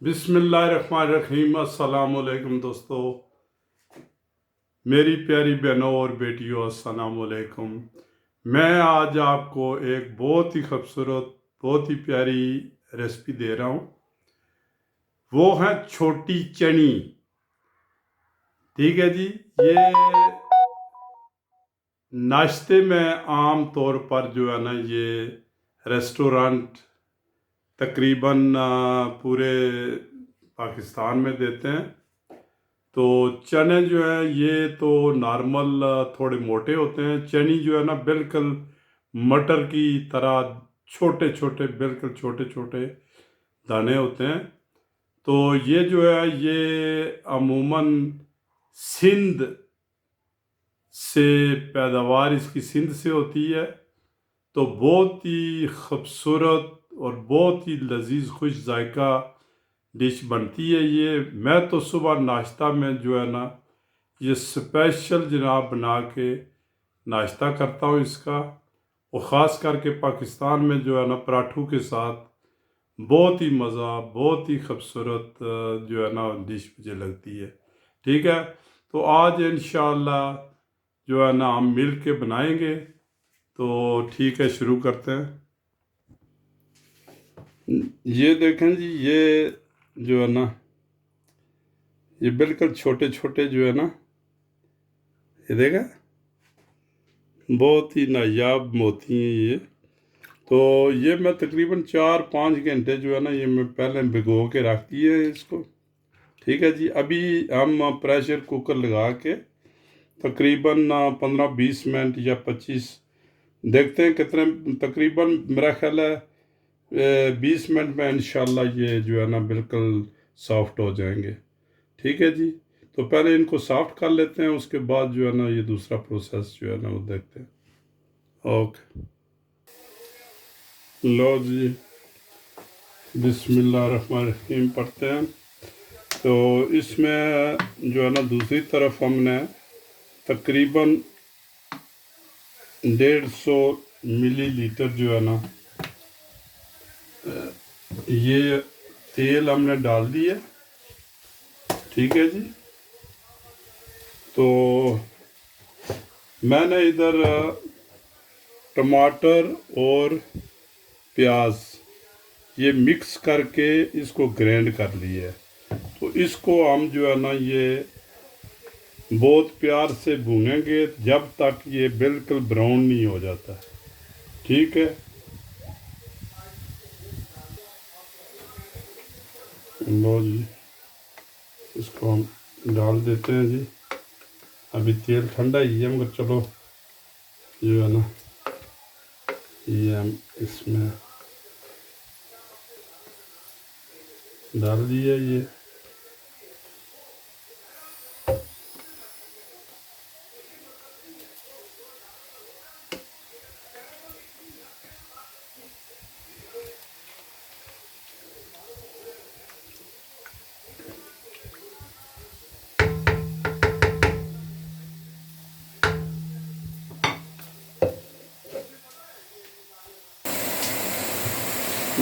बिस्मिल्लाहिर्रहमानिर्रहीम। अस्सलाम वालेकुम दोस्तों, मेरी प्यारी बहनों और बेटियों, अस्सलाम वालेकुम। मैं आज आपको एक बहुत ही खूबसूरत, बहुत ही प्यारी रेसिपी दे रहा हूँ। वो है छोटी चनी। ठीक है जी। ये नाश्ते में आम तौर पर जो है ना, ये रेस्टोरेंट तकरीबन पूरे पाकिस्तान में देते हैं। तो चने जो है ये तो नॉर्मल थोड़े मोटे होते हैं। चनी जो है ना बिल्कुल मटर की तरह छोटे छोटे, बिल्कुल छोटे छोटे दाने होते हैं। तो ये जो है ये अमूमन सिंध से पैदावार इसकी सिंध से होती है। तो बहुत ही खूबसूरत और बहुत ही लजीज खुश जायका डिश बनती है ये। मैं तो सुबह नाश्ता में जो है ना ये स्पेशल जनाब बना के नाश्ता करता हूँ इसका। और ख़ास करके पाकिस्तान में जो है ना पराठों के साथ बहुत ही मज़ा, बहुत ही खूबसूरत जो है ना डिश मुझे लगती है। ठीक है, तो आज इंशाअल्लाह जो है ना हम मिल के बनाएंगे। तो ठीक है, शुरू करते हैं। ये देखें जी, ये जो है ना ये बिल्कुल छोटे छोटे जो है ना, ये देखा, बहुत ही नायाब मोती हैं ये। तो ये मैं तकरीबन 4-5 घंटे जो है ना ये मैं पहले भिगो के रख दिए है इसको। ठीक है जी। अभी हम प्रेशर कुकर लगा के तकरीबन 15-20 मिनट या 25 देखते हैं कितने, तकरीबन मेरा ख्याल है 20 मिनट में इंशाल्लाह ये जो है ना बिल्कुल सॉफ्ट हो जाएंगे। ठीक है जी। तो पहले इनको सॉफ्ट कर लेते हैं, उसके बाद जो है ना ये दूसरा प्रोसेस जो है ना वो देखते हैं। ओके, लो जी, बिस्मिल्लाहिर्रहमानिर्रहीम पढ़ते हैं। तो इसमें जो है ना दूसरी तरफ हमने तकरीबन 150 मिलीलीटर जो है ना ये तेल हमने डाल दिया। ठीक है जी। तो मैंने इधर टमाटर और प्याज ये मिक्स करके इसको ग्राइंड कर लिया है। तो इसको हम जो है ना ये बहुत प्यार से भूनेंगे जब तक ये बिल्कुल ब्राउन नहीं हो जाता। ठीक है, लो जी, इसको हम डाल देते हैं जी। अभी तेल ठंडा ही है मगर चलो जो है ना ये हम इसमें डाल दिया ये।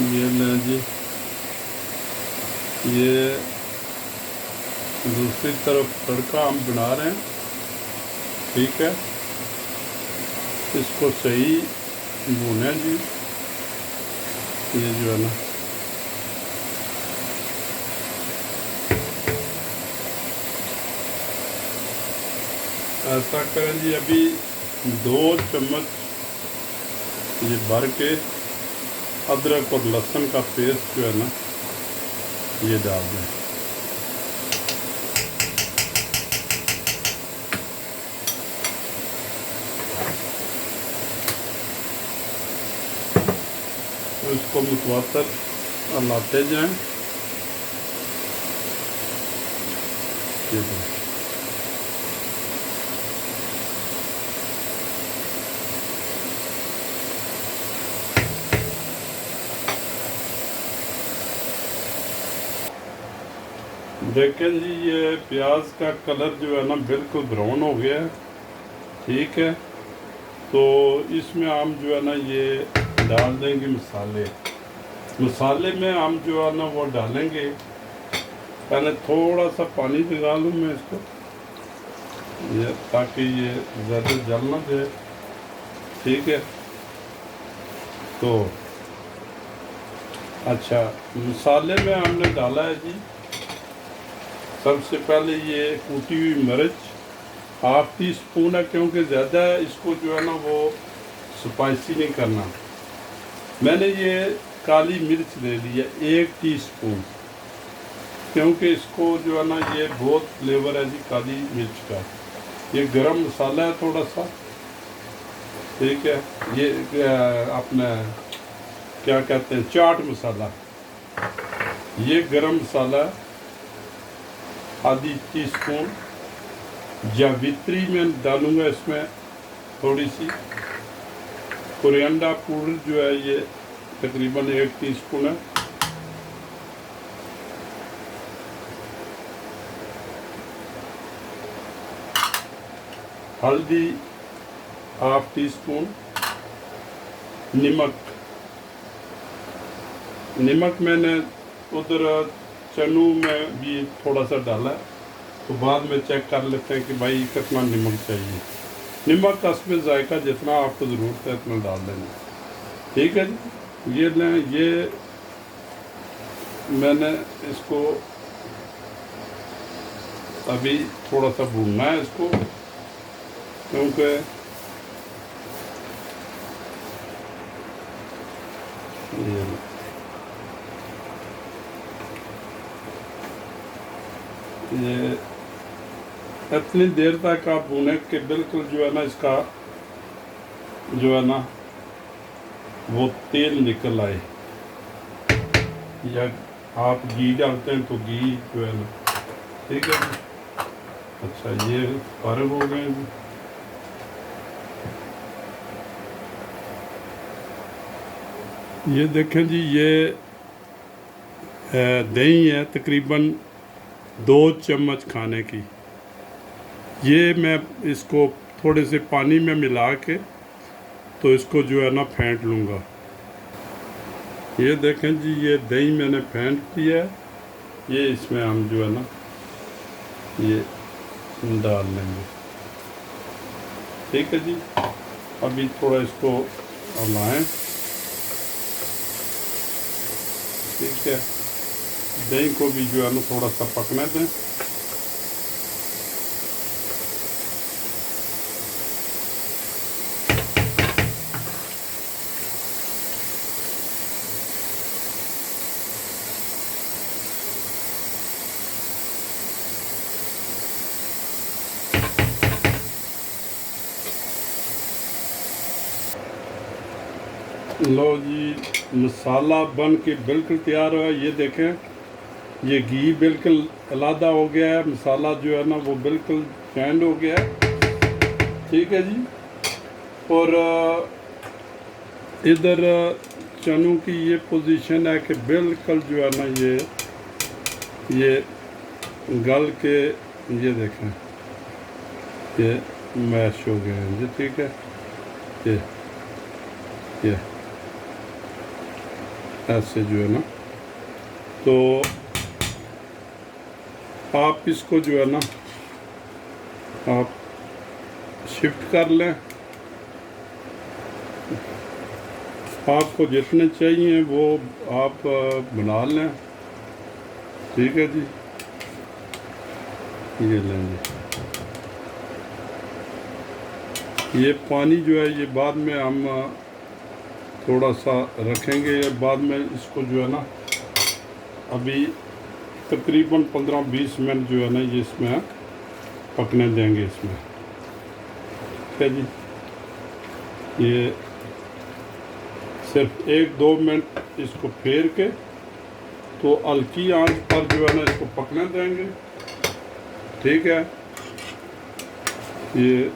ये लें जी, ये दूसरी तरफ तड़का हम बना रहे हैं। ठीक है, इसको सही भुने जी। ये जो है ना ऐसा करें जी। अभी 2 चम्मच ये भर के अदरक और लहसुन का पेस्ट जो है ना ये डाल दें। तो इसको मुतवातर हलाते जाएं। देखें जी, ये प्याज का कलर जो है ना बिल्कुल ब्राउन हो गया है। ठीक है, तो इसमें हम जो है ना ये डाल देंगे मसाले। मसाले में हम जो है ना वो डालेंगे पहले थोड़ा सा पानी लगा लूँ मैं इसको, ये ताकि ये ज़्यादा जल ना जाए। ठीक है, तो अच्छा, मसाले में हमने डाला है जी, सबसे पहले ये कूटी हुई मिर्च 1/2 टीस्पून है, क्योंकि ज़्यादा इसको जो है ना वो स्पाइसी नहीं करना। मैंने ये काली मिर्च ले ली है 1 टीस्पून, क्योंकि इसको जो है ना ये बहुत फ्लेवर है जी काली मिर्च का। ये गरम मसाला है थोड़ा सा, ठीक है, ये अपने क्या कहते हैं, चाट मसाला। ये गरम मसाला आधी टीस्पून, जावित्री में डालूंगा इसमें थोड़ी सी। कोरिएंडर पाउडर जो है ये तकरीबन 1 टीस्पून है। हल्दी 1/2 टीस्पून। नमक मैंने उधर चनू में भी थोड़ा सा डाला है, तो बाद में चेक कर लेते हैं कि भाई कितना नमक चाहिए। नमक का इसमें जायका जितना आपको ज़रूरत है इतना डाल देना। ठीक है जी, ये लें, ये मैंने इसको अभी थोड़ा सा भूनना है इसको, क्योंकि ये इतनी देर तक आप भूने के बिल्कुल जो है ना इसका जो है ना वो तेल निकल आए, या आप घी डालते हैं तो घी जो है ना। ठीक है जी, अच्छा ये फारग हो गए जी। ये देखें जी, ये दही है तकरीबन 2 चम्मच खाने की। ये मैं इसको थोड़े से पानी में मिला के तो इसको जो है ना फेंट लूँगा। ये देखें जी, ये दही मैंने फेंट दिया है, ये इसमें हम जो है ना ये डाल लेंगे। ठीक है जी, अभी थोड़ा इसको हलाएं। ठीक है, दही को भी जो है ना थोड़ा सा पकने दें। लो जी, मसाला बन के बिल्कुल तैयार हुआ। ये देखें, ये घी बिल्कुल अलग हो गया है, मसाला जो है ना वो बिल्कुल चैंड हो गया है। ठीक है जी, और इधर चनों की ये पोजीशन है कि बिल्कुल जो है ना ये गल के, ये देखें ये मैश हो गए हैं जी। ठीक है, ये ऐसे जो है ना, तो आप इसको जो है ना आप शिफ्ट कर लें, आपको जितने चाहिए वो आप बना लें। ठीक है जी, ये लेंगे। ये पानी जो है ये बाद में हम थोड़ा सा रखेंगे, बाद में इसको जो है ना अभी तकरीबन 15-20 मिनट जो है ना ये इसमें पकने देंगे इसमें। ठीक है जी, ये सिर्फ 1-2 मिनट इसको फेर के तो हल्की आंच पर जो है ना इसको पकने देंगे। ठीक है, ये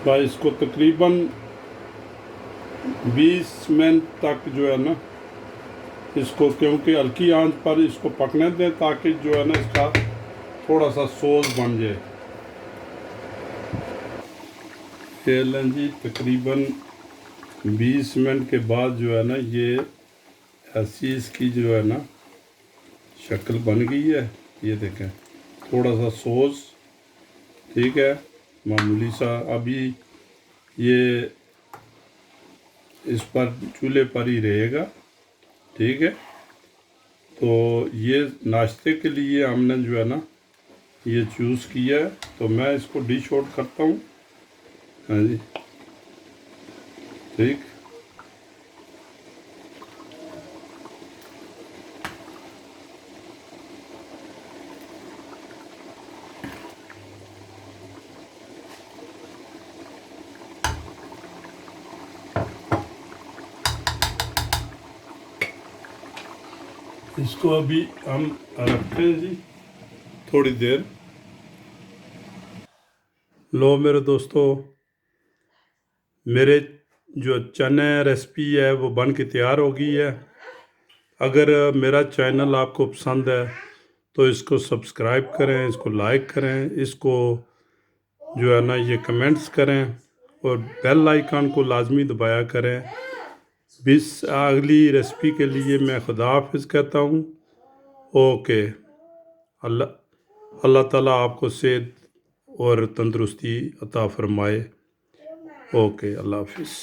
भाई इसको तकरीबन 20 मिनट तक जो है ना इसको, क्योंकि हल्की आंच पर इसको पकने दें ताकि जो है ना इसका थोड़ा सा सॉस बन जाए। ये लें जी, तकरीबन 20 मिनट के बाद जो है ना ये ऐसी इसकी जो है ना शक्ल बन गई है। ये देखें, थोड़ा सा सॉस, ठीक है, मामूली सा। अभी ये इस पर चूल्हे पर ही रहेगा, ठीक है। तो ये नाश्ते के लिए हमने जो है ना ये चूज़ किया है, तो मैं इसको डिश आउट करता हूँ। हाँ जी, ठीक। इसको अभी हम रखते हैं जी थोड़ी देर। लो मेरे दोस्तों, मेरे जो चने रेसिपी है वो बन के तैयार हो गई है। अगर मेरा चैनल आपको पसंद है तो इसको सब्सक्राइब करें, इसको लाइक करें, इसको जो है ना ये कमेंट्स करें और बेल आइकन को लाजमी दबाया करें। अगली रेसिपी के लिए मैं खुदा हाफिज़ कहता हूँ। ओके, अल्लाह अल्लाह ताला आपको सेहत और तंदुरुस्ती अता फरमाए। ओके, अल्लाह हाफिज़।